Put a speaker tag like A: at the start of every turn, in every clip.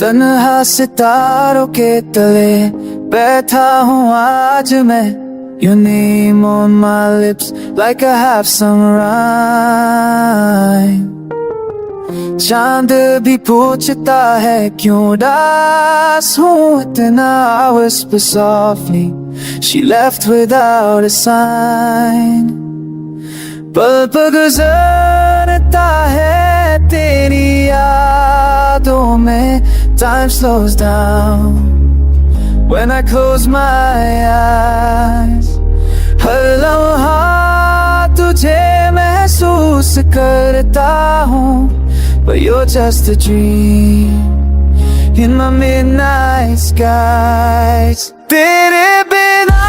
A: तन्हा सितारों के तले बैठा हूँ आज मैं. Your name on my lips like a half-sung rhyme. चांद भी पूछता है क्यों उदास हूँ इतना. I whisper softly, she left without a sign. पल पल गुजरता है तेरी यादों में. Time slows down when I close my eyes. हर लम्हा तुझे महसूस करता हूँ, but you're just a dream in my midnight skies. तेरे बिना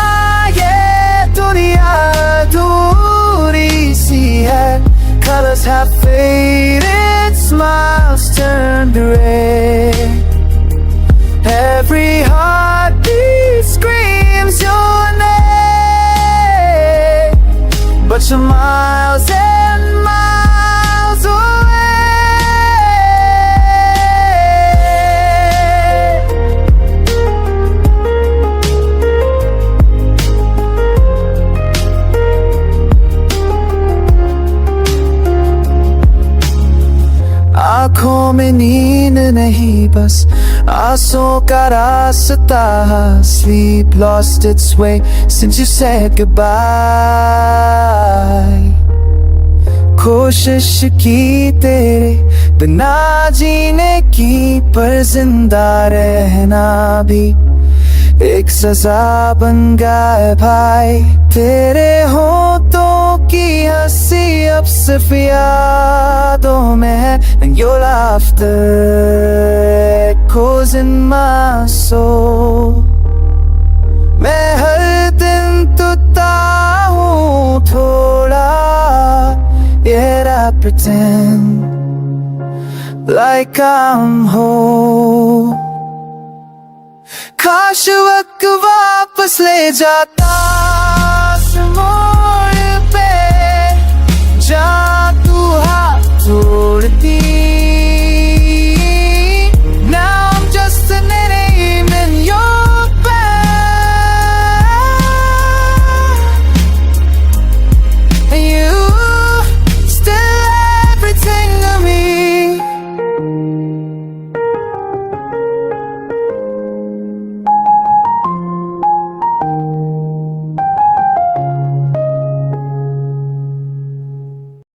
A: ये दुनिया अधूरी सी है. Colors have faded, smiles turned gray. Every heartbeat screams your name, but you're miles and miles away. आँखों में नींद नहीं बस आंसुओं का रास्ता. Sleep lost its way since you said goodbye. कोशिश की तेरे बिना जीने की, पर जिंदा रहना भी एक सजा बन गया भाई. तेरे होठों की हंसी अब सिर्फ यादों में है, and your laughter echoes in my soul. मैं हर दिन टूटता हूँ थोड़ा, yet I pretend like I'm whole. काश वक्त वापस ले जाता आसमां